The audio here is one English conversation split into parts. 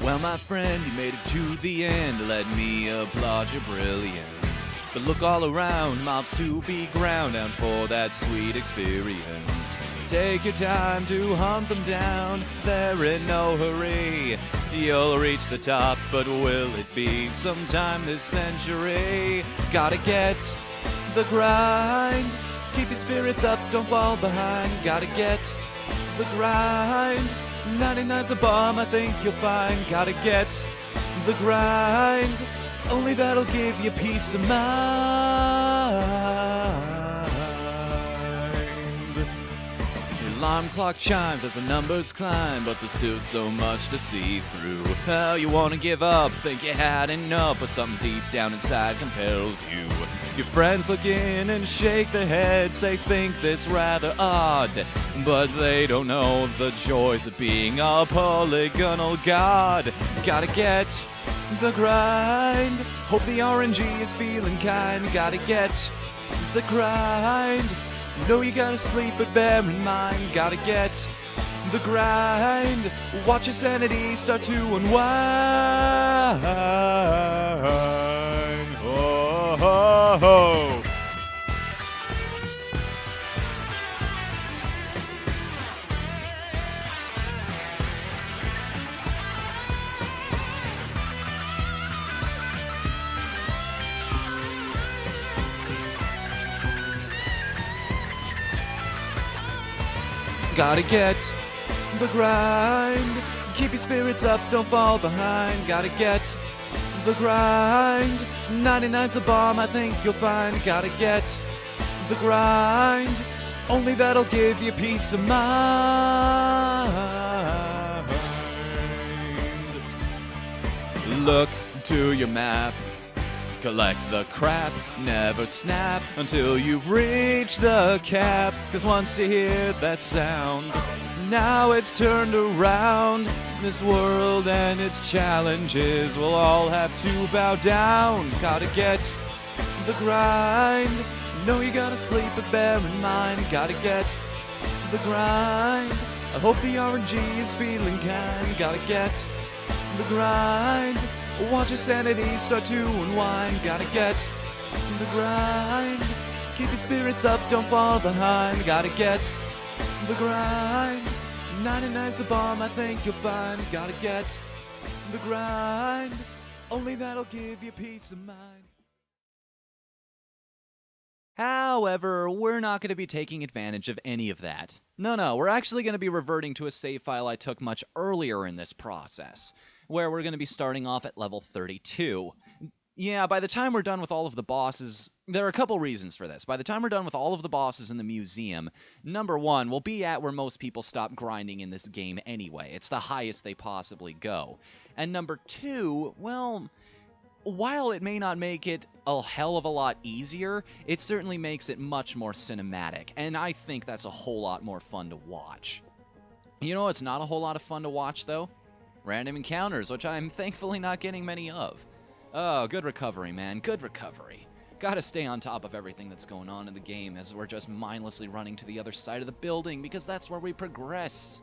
Well, my friend, you made it to the end. Let me applaud your brilliance. But look all around, mobs to be ground down for that sweet experience. Take your time to hunt them down, they're in no hurry. You'll reach the top, but will it be sometime this century? Gotta get the grind, keep your spirits up, don't fall behind. Gotta get the grind, 99's a bomb, I think you'll find. Gotta get the grind, only that'll give you peace of mind. Your alarm clock chimes as the numbers climb, but there's still so much to see through. Oh, you wanna give up, think you had enough, but something deep down inside compels you. Your friends look in and shake their heads, they think this rather odd, but they don't know the joys of being a polygonal god. Gotta get the grind, hope the RNG is feeling kind. Gotta get the grind, know you gotta sleep but bear in mind. Gotta get the grind, watch your sanity start to unwind. Oh, oh, oh. Gotta get the grind, keep your spirits up, don't fall behind. Gotta get the grind, 99's the bomb, I think you'll find. Gotta get the grind, only that'll give you peace of mind. Look to your map, collect the crap, never snap until you've reached the cap. 'Cause once you hear that sound, now it's turned around. This world and its challenges will all have to bow down. Gotta get the grind, know you gotta sleep but bear in mind. Gotta get the grind, I hope the RNG is feeling kind. Gotta get the grind, watch your sanity start to unwind. Gotta get the grind, keep your spirits up, don't fall behind. Gotta get the grind, 99's a bomb, I think you'll find. Gotta get the grind, only that'll give you peace of mind. However, we're not going to be taking advantage of any of that. No, we're actually going to be reverting to a save file I took much earlier in this process, where we're going to be starting off at level 32. Yeah, by the time we're done with all of the bosses, there are a couple reasons for this. By the time we're done with all of the bosses in the museum, number one, we'll be at where most people stop grinding in this game anyway. It's the highest they possibly go. And number two, well, while it may not make it a hell of a lot easier, it certainly makes it much more cinematic, and I think that's a whole lot more fun to watch. You know what's not a whole lot of fun to watch, though? Random encounters, which I'm thankfully not getting many of. Oh, good recovery, man, good recovery. Gotta stay on top of everything that's going on in the game as we're just mindlessly running to the other side of the building, because that's where we progress.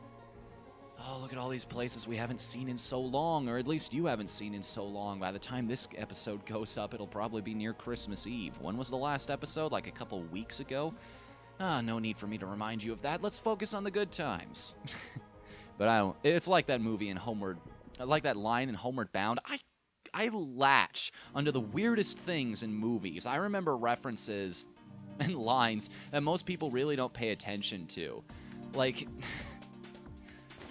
Oh, look at all these places we haven't seen in so long, or at least you haven't seen in so long. By the time this episode goes up, it'll probably be near Christmas Eve. When was the last episode? Like a couple weeks ago? No need for me to remind you of that. Let's focus on the good times. But it's like that movie in like that line in Homeward Bound. I latch under the weirdest things in movies. I remember references and lines that most people really don't pay attention to. Like,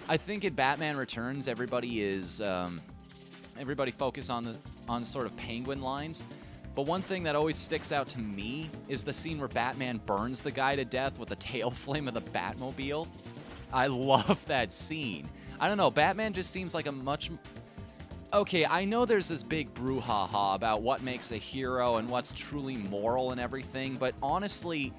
I think in Batman Returns, everybody focus on sort of penguin lines. But one thing that always sticks out to me is the scene where Batman burns the guy to death with the tail flame of the Batmobile. I love that scene. I don't know, Batman just seems like a much... Okay, I know there's this big brouhaha about what makes a hero and what's truly moral and everything, but honestly,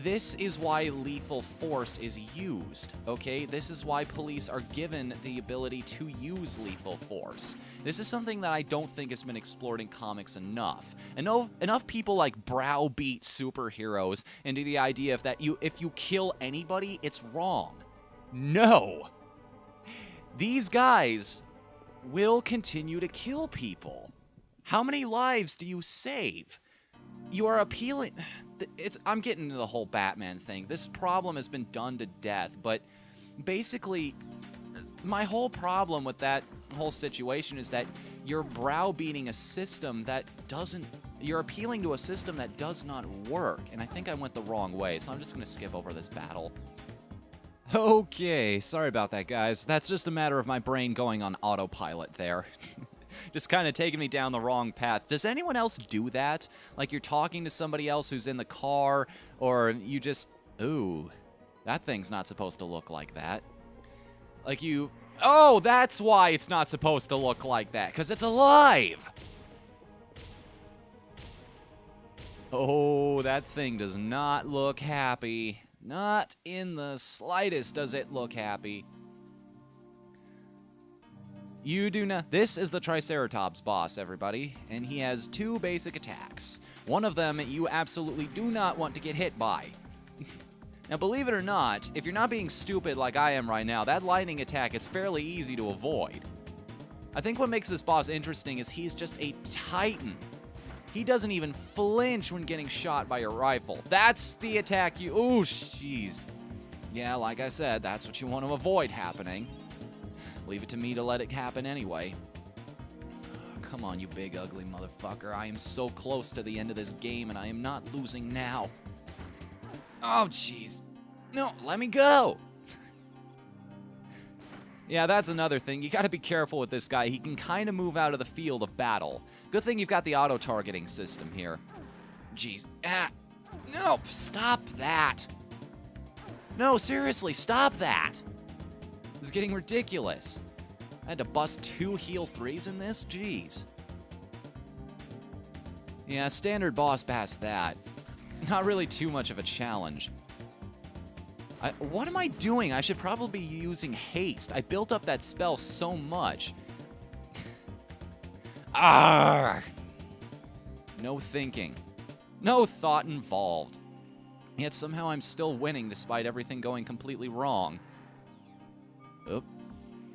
this is why lethal force is used, okay? This is why police are given the ability to use lethal force. This is something that I don't think has been explored in comics enough. Enough people like browbeat superheroes into the idea that if you kill anybody, it's wrong. No! These guys will continue to kill people. How many lives do you save? You are appealing... I'm getting into the whole Batman thing. This problem has been done to death, but basically, my whole problem with that whole situation is that you're browbeating a system that doesn't... You're appealing to a system that does not work, and I think I went the wrong way, so I'm just going to skip over this battle. Okay, sorry about that, guys. That's just a matter of my brain going on autopilot there. Just kind of taking me down the wrong path. Does anyone else do that? Like you're talking to somebody else who's in the car, or you just... Ooh, that thing's not supposed to look like that. Like you... Oh, that's why it's not supposed to look like that, because it's alive! Oh, that thing does not look happy. Not in the slightest does it look happy. You do not... This is the Triceratops boss, everybody, and he has two basic attacks. One of them you absolutely do not want to get hit by. Now, believe it or not, if you're not being stupid like I am right now, that lightning attack is fairly easy to avoid. I think what makes this boss interesting is he's just a titan. He doesn't even flinch when getting shot by your rifle. That's the attack you... Ooh, jeez. Yeah, like I said, that's what you want to avoid happening. Leave it to me to let it happen anyway. Oh, come on, you big ugly motherfucker. I am so close to the end of this game, and I am not losing now. Oh, jeez. No, let me go. Yeah, that's another thing. You gotta be careful with this guy. He can kind of move out of the field of battle. Good thing you've got the auto-targeting system here. Jeez. Ah. No, stop that. No, seriously, stop that. This is getting ridiculous. I had to bust 2 heal 3s in this? Jeez. Yeah, standard boss past that. Not really too much of a challenge. What am I doing? I should probably be using haste. I built up that spell so much. Arrgh! No thinking. No thought involved. Yet somehow I'm still winning despite everything going completely wrong. Oop.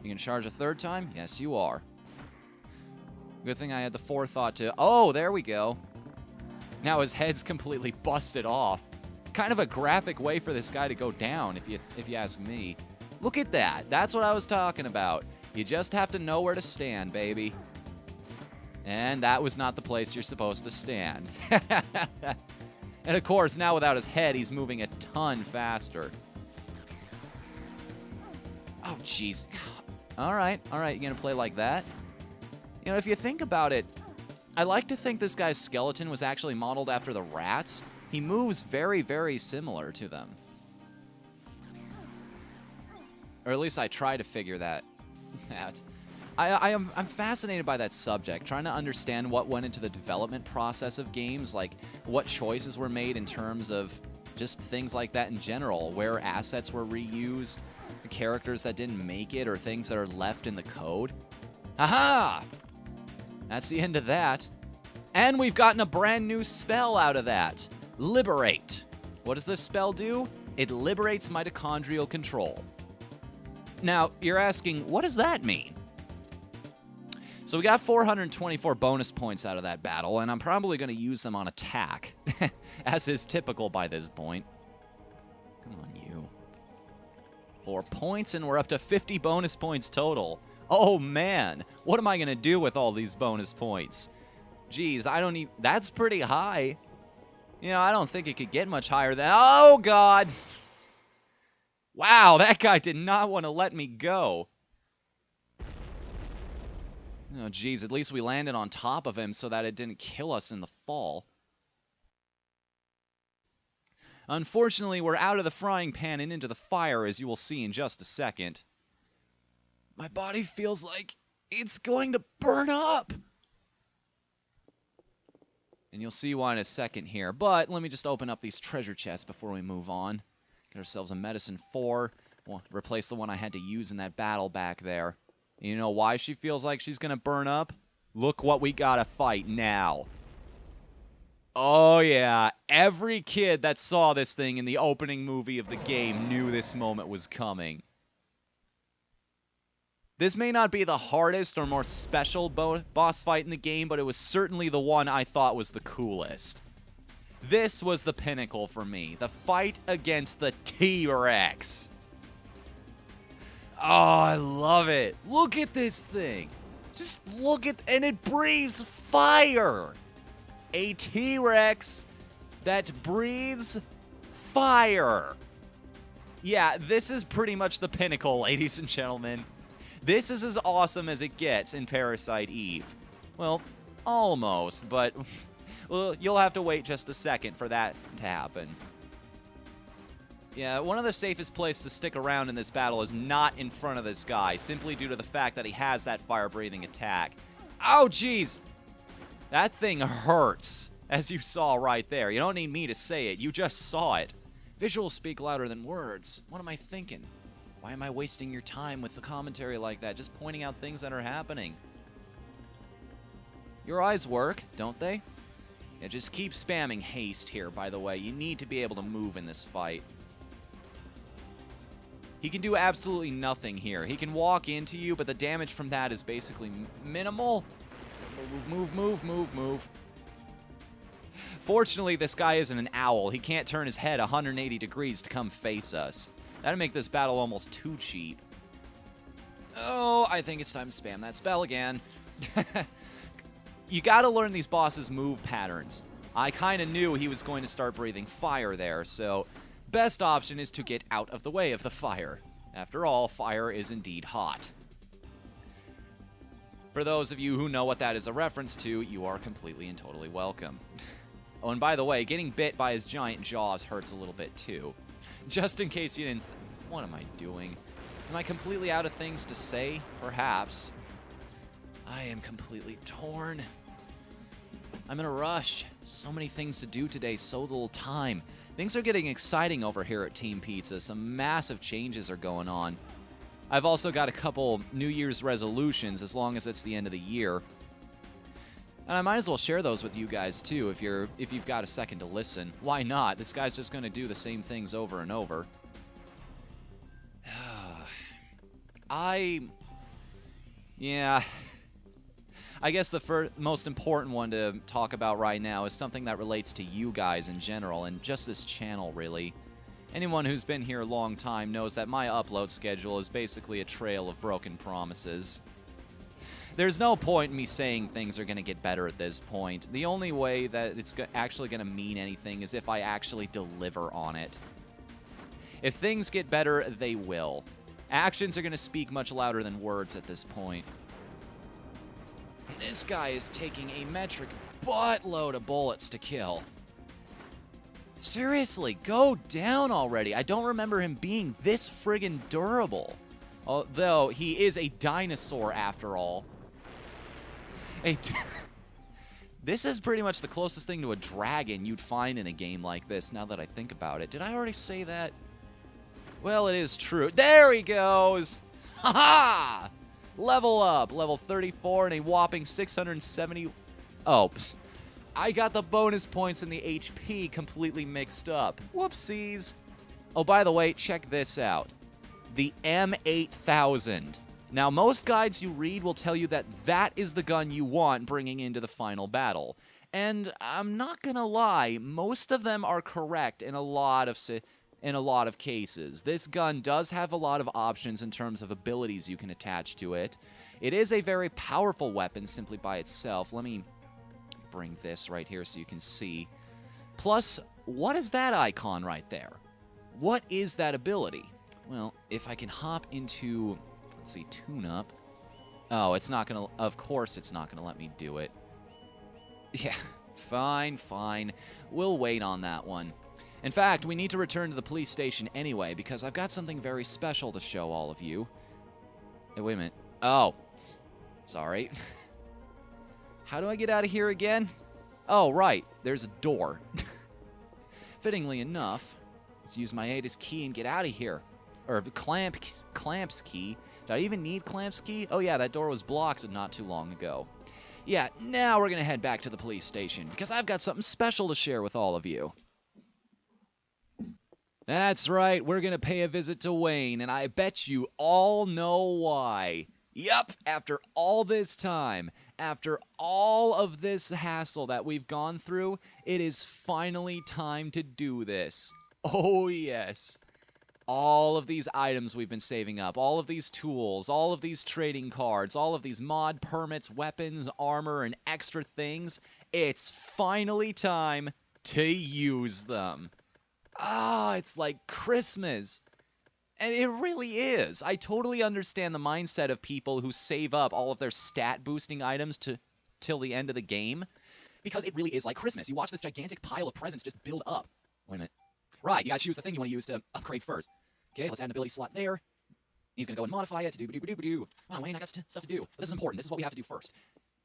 You can charge a 3rd time? Yes, you are. Good thing I had the forethought to... Oh, there we go. Now his head's completely busted off. Kind of a graphic way for this guy to go down, if you ask me. Look at that. That's what I was talking about. You just have to know where to stand, baby. And that was not the place you're supposed to stand. And of course, now without his head, he's moving a ton faster. Oh, jeez. All right, you gonna play like that? You know, if you think about it, I like to think this guy's skeleton was actually modeled after the rats. He moves very, very similar to them. Or at least I try to figure that out. I'm fascinated by that subject, trying to understand what went into the development process of games, like what choices were made in terms of just things like that in general, where assets were reused, characters that didn't make it, or things that are left in the code. Aha! That's the end of that. And we've gotten a brand new spell out of that. Liberate. What does this spell do? It liberates mitochondrial control. Now, you're asking, what does that mean? So we got 424 bonus points out of that battle, and I'm probably going to use them on attack, as is typical by this point. Come on, you. 4 points, and we're up to 50 bonus points total. Oh, man. What am I going to do with all these bonus points? Jeez, I don't even... That's pretty high. You know, I don't think it could get much higher than... Oh, God! Wow, that guy did not want to let me go. Oh, geez, at least we landed on top of him so that it didn't kill us in the fall. Unfortunately, we're out of the frying pan and into the fire, as you will see in just a second. My body feels like it's going to burn up. And you'll see why in a second here. But let me just open up these treasure chests before we move on. Get ourselves a medicine 4. We'll replace the one I had to use in that battle back there. You know why she feels like she's going to burn up? Look what we got to fight now. Oh, yeah. Every kid that saw this thing in the opening movie of the game knew this moment was coming. This may not be the hardest or more special boss fight in the game, but it was certainly the one I thought was the coolest. This was the pinnacle for me. The fight against the T-Rex. Oh, I love it. Look at this thing. Just look at, and it breathes fire. A T-Rex that breathes fire. Yeah, this is pretty much the pinnacle, ladies and gentlemen. This is as awesome as it gets in Parasite Eve. Well, almost, but well, you'll have to wait just a second for that to happen. Yeah, one of the safest places to stick around in this battle is not in front of this guy, simply due to the fact that he has that fire-breathing attack. Oh, jeez! That thing hurts, as you saw right there. You don't need me to say it, you just saw it. Visuals speak louder than words. What am I thinking? Why am I wasting your time with the commentary like that, just pointing out things that are happening? Your eyes work, don't they? Yeah, just keep spamming haste here, by the way. You need to be able to move in this fight. He can do absolutely nothing here. He can walk into you, but the damage from that is basically minimal. Move, move, move, move, move. Fortunately, this guy isn't an owl. He can't turn his head 180 degrees to come face us. That'd make this battle almost too cheap. Oh, I think it's time to spam that spell again. You gotta learn these bosses' move patterns. I kinda knew he was going to start breathing fire there, so best option is to get out of the way of the fire. After all, fire is indeed hot. For those of you who know what that is a reference to, you are completely and totally welcome. Oh, and by the way, getting bit by his giant jaws hurts a little bit too. Just in case you didn't what am I doing? Am I completely out of things to say? Perhaps. I am completely torn. I'm in a rush. So many things to do today, so little time. Things are getting exciting over here at Team Pizza. Some massive changes are going on. I've also got a couple New Year's resolutions, as long as it's the end of the year. And I might as well share those with you guys too, if you've got a second to listen. Why not? This guy's just going to do the same things over and over. Yeah. I guess the most important one to talk about right now is something that relates to you guys in general, and just this channel, really. Anyone who's been here a long time knows that my upload schedule is basically a trail of broken promises. There's no point in me saying things are going to get better at this point. The only way that it's actually going to mean anything is if I actually deliver on it. If things get better, they will. Actions are going to speak much louder than words at this point. This guy is taking a metric buttload of bullets to kill. Seriously, go down already. I don't remember him being this friggin' durable. Although, he is a dinosaur after all. This is pretty much the closest thing to a dragon you'd find in a game like this, now that I think about it. Did I already say that? Well, it is true. There he goes! Ha-ha! Level up. Level 34 and a whopping 670... Oh, I got the bonus points and the HP completely mixed up. Whoopsies. Oh, by the way, check this out. The M8000. Now, most guides you read will tell you that that is the gun you want bringing into the final battle. And I'm not gonna lie, most of them are correct in a lot of cases. This gun does have a lot of options in terms of abilities you can attach to it. It is a very powerful weapon simply by itself. Let me bring this right here so you can see. Plus, what is that icon right there? What is that ability? Well, if I can hop into, let's see, tune-up. Oh, it's not gonna, of course it's not gonna let me do it. Yeah, fine. We'll wait on that one. In fact, we need to return to the police station anyway, because I've got something very special to show all of you. Hey, wait a minute. Oh, sorry. How do I get out of here again? Oh, right. There's a door. Fittingly enough, let's use my ADAS key and get out of here. Or Clamp's key. Did I even need Clamp's key? Oh yeah, that door was blocked not too long ago. Yeah, now we're gonna head back to the police station, because I've got something special to share with all of you. That's right, we're gonna pay a visit to Wayne, and I bet you all know why. Yup, after all this time, after all of this hassle that we've gone through, it is finally time to do this. Oh, yes. All of these items we've been saving up, all of these tools, all of these trading cards, all of these mod permits, weapons, armor, and extra things, it's finally time to use them. Ah, it's like Christmas. And it really is. I totally understand the mindset of people who save up all of their stat-boosting items till the end of the game, because it really is like Christmas. You watch this gigantic pile of presents just build up. Wait a minute. Right, you gotta choose the thing you want to use to upgrade first. Okay, let's add an ability slot there. He's gonna go and modify it to do-ba-doo-ba-doo-ba-doo. Oh, Wayne, I got stuff to do. But this is important. This is what we have to do first.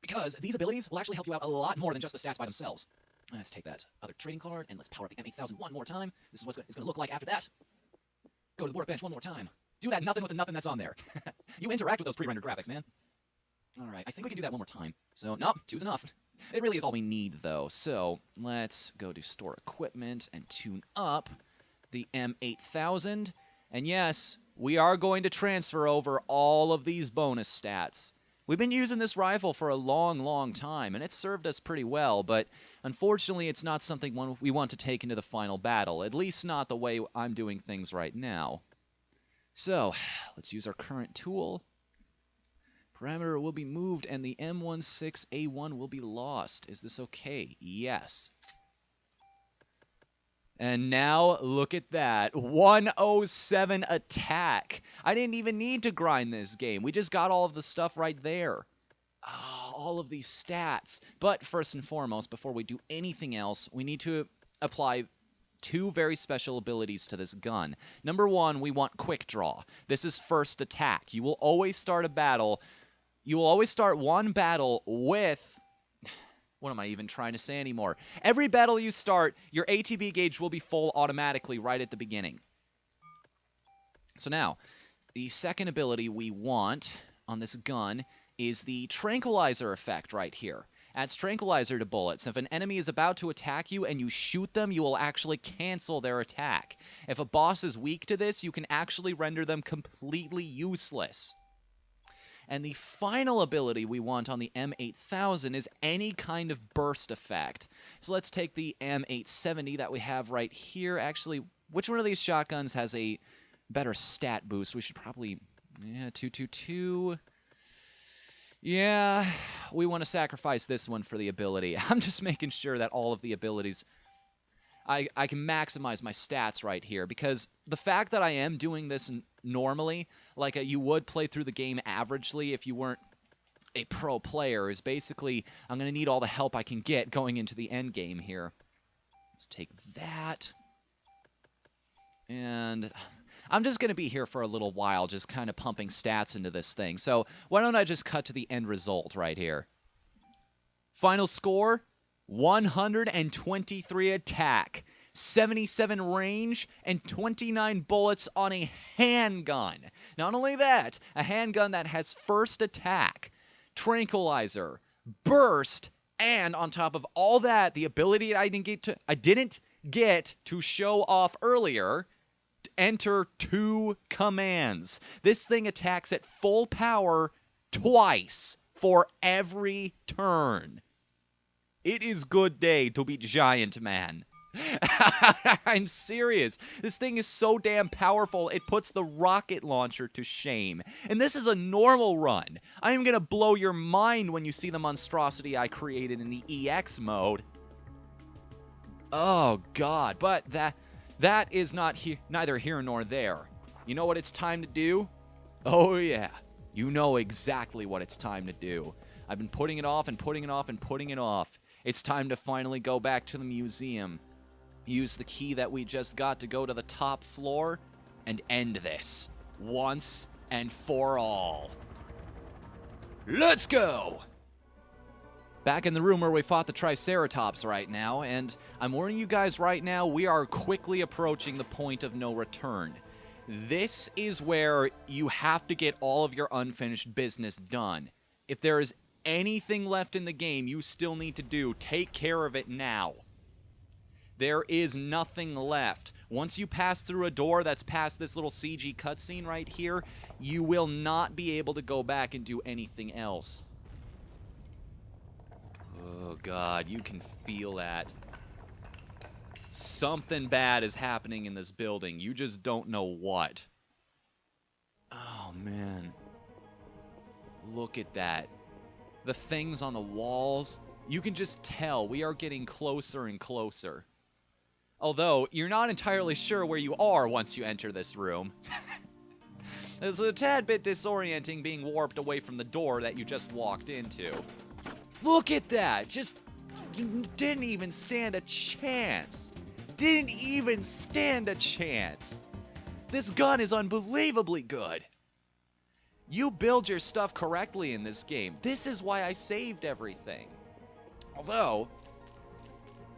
Because these abilities will actually help you out a lot more than just the stats by themselves. Let's take that other trading card, and let's power up the M8000 one more time. This is what it's gonna look like after that. Go to the workbench one more time. Do that nothing with the nothing that's on there. You interact with those pre-rendered graphics, man. Alright, I think we can do that one more time. So, nope, 2's enough. It really is all we need, though. So, let's go to store equipment and tune up the M8000. And yes, we are going to transfer over all of these bonus stats. We've been using this rifle for a long, long time, and it's served us pretty well, but unfortunately it's not something we want to take into the final battle, at least not the way I'm doing things right now. So, let's use our current tool. Parameter will be moved, and the M16A1 will be lost. Is this okay? Yes. And now, look at that. 107 attack. I didn't even need to grind this game. We just got all of the stuff right there. Oh, all of these stats. But first and foremost, before we do anything else, we need to apply 2 very special abilities to this gun. Number 1, we want Quick Draw. This is first attack. You will always start a battle. You will always start one battle with... What am I even trying to say anymore? Every battle you start, your ATB gauge will be full automatically right at the beginning. So now, the second ability we want on this gun is the Tranquilizer effect right here. Adds Tranquilizer to bullets. If an enemy is about to attack you and you shoot them, you will actually cancel their attack. If a boss is weak to this, you can actually render them completely useless. And the final ability we want on the M8000 is any kind of burst effect. So let's take the M870 that we have right here. Actually, which one of these shotguns has a better stat boost? We should probably... Yeah, 222... Yeah, we want to sacrifice this one for the ability. I'm just making sure that all of the abilities... I can maximize my stats right here, because the fact that I am doing this normally, like you would play through the game averagely if you weren't a pro player, is basically I'm going to need all the help I can get going into the end game here. Let's take that. And I'm just going to be here for a little while, just kind of pumping stats into this thing. So why don't I just cut to the end result right here? Final score... 123 attack, 77 range, and 29 bullets on a handgun. Not only that, a handgun that has first attack, Tranquilizer, burst, and on top of all that, the ability I didn't get to show off earlier, enter 2 commands. This thing attacks at full power twice for every turn. It is good day to be Giant Man. I'm serious. This thing is so damn powerful, it puts the rocket launcher to shame. And this is a normal run. I am going to blow your mind when you see the monstrosity I created in the EX mode. Oh, God. But that is neither here nor there. You know what it's time to do? Oh, yeah. You know exactly what it's time to do. I've been putting it off and putting it off and putting it off. It's time to finally go back to the museum. Use the key that we just got to go to the top floor and end this once and for all. Let's go! Back in the room where we fought the Triceratops right now, and I'm warning you guys right now, we are quickly approaching the point of no return. This is where you have to get all of your unfinished business done. If there is anything left in the game you still need to do, take care of it now. There is nothing left. Once you pass through a door that's past this little CG cutscene right here, you will not be able to go back and do anything else. Oh god, you can feel that. Something bad is happening in this building. You just don't know what. Oh man. Look at that. The things on the walls, you can just tell we are getting closer and closer. Although, you're not entirely sure where you are once you enter this room. It's a tad bit disorienting being warped away from the door that you just walked into. Look at that! Just didn't even stand a chance. Didn't even stand a chance. This gun is unbelievably good. You build your stuff correctly in this game. This is why I saved everything. Although,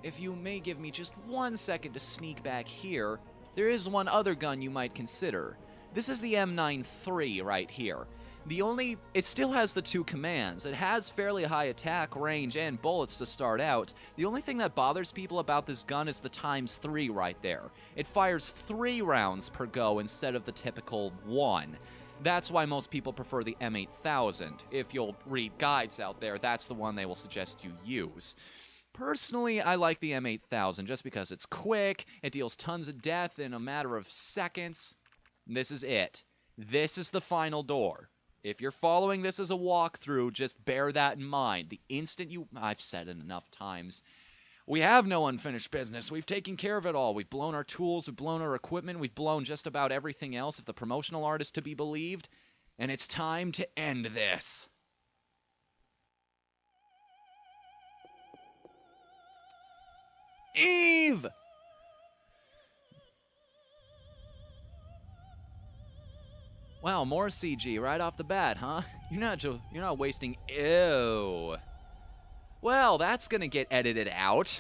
if you may give me just 1 second to sneak back here, there is one other gun you might consider. This is the M93 right here. It still has the 2 commands. It has fairly high attack, range, and bullets to start out. The only thing that bothers people about this gun is the ×3 right there. It fires 3 rounds per go instead of the typical 1. That's why most people prefer the M8000. If you'll read guides out there, that's the one they will suggest you use. Personally, I like the M8000 just because it's quick, it deals tons of death in a matter of seconds. This is it. This is the final door. If you're following this as a walkthrough, just bear that in mind. The instant I've said it enough times. We have no unfinished business. We've taken care of it all. We've blown our tools, we've blown our equipment, we've blown just about everything else, if the promotional art is to be believed. And it's time to end this. Eve! Wow, more CG right off the bat, huh? You're not wasting. Ew. Well, that's gonna get edited out.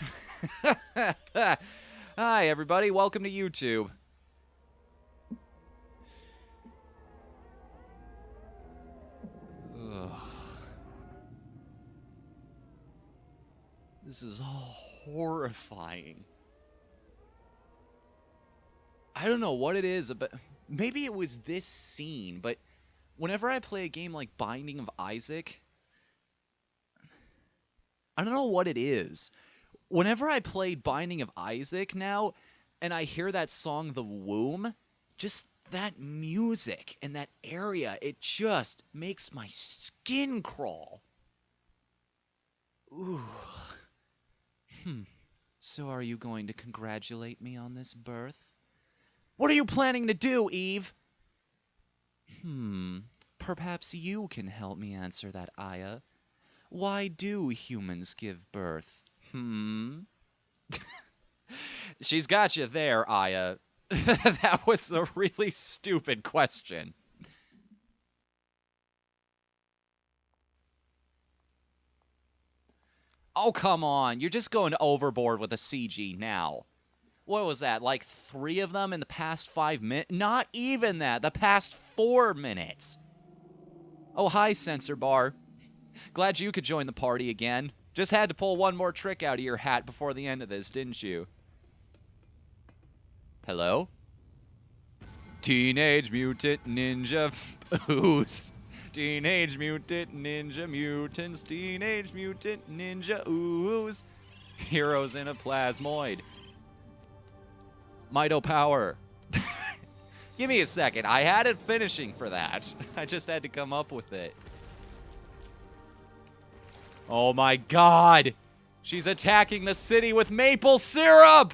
Hi, everybody. Welcome to YouTube. Ugh. This is all horrifying. I don't know what it is, but maybe it was this scene, but whenever I play a game like Binding of Isaac, I don't know what it is. Whenever I play Binding of Isaac now, and I hear that song, The Womb, just that music and that area, it just makes my skin crawl. Ooh. So are you going to congratulate me on this birth? What are you planning to do, Eve? Perhaps you can help me answer that, Aya. Why do humans give birth? She's got you there, Aya. That was a really stupid question. Oh, come on. You're just going overboard with the CG now. What was that, like 3 of them in the past 5 minutes? Not even that, the past 4 minutes. Oh, hi, Censor Bar. Glad you could join the party again. Just had to pull one more trick out of your hat before the end of this, didn't you? Hello? Teenage Mutant Ninja Ooze. Teenage Mutant Ninja Mutants. Teenage Mutant Ninja Ooze. Heroes in a Plasmoid. Mito Power. Give me a second. I had it finishing for that. I just had to come up with it. Oh my god! She's attacking the city with maple syrup!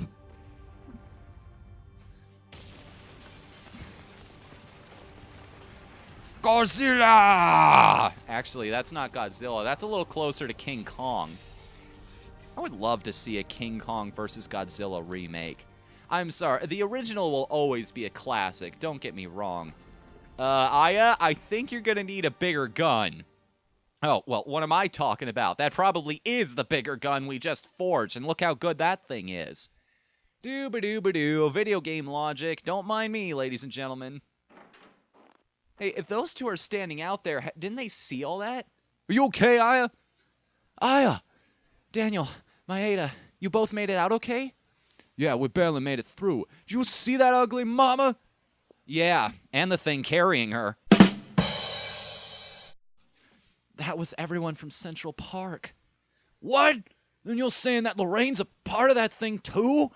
Godzilla! Actually, that's not Godzilla. That's a little closer to King Kong. I would love to see a King Kong versus Godzilla remake. I'm sorry, the original will always be a classic, don't get me wrong. Aya, I think you're gonna need a bigger gun. Oh, well, what am I talking about? That probably is the bigger gun we just forged, and look how good that thing is. Doo-ba-doo-ba-doo, video game logic. Don't mind me, ladies and gentlemen. Hey, if those two are standing out there, didn't they see all that? Are you okay, Aya? Aya! Daniel, Maeda, you both made it out okay? Yeah, we barely made it through. Did you see that ugly mama? Yeah, and the thing carrying her. That was everyone from Central Park. What? Then you're saying that Lorraine's a part of that thing too?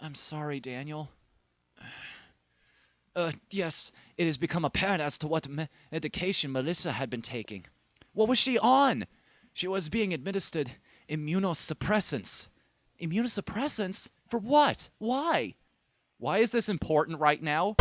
I'm sorry, Daniel. Yes, it has become apparent as to what medication Melissa had been taking. What was she on? She was being administered immunosuppressants. Immunosuppressants? For what? Why? Why is this important right now?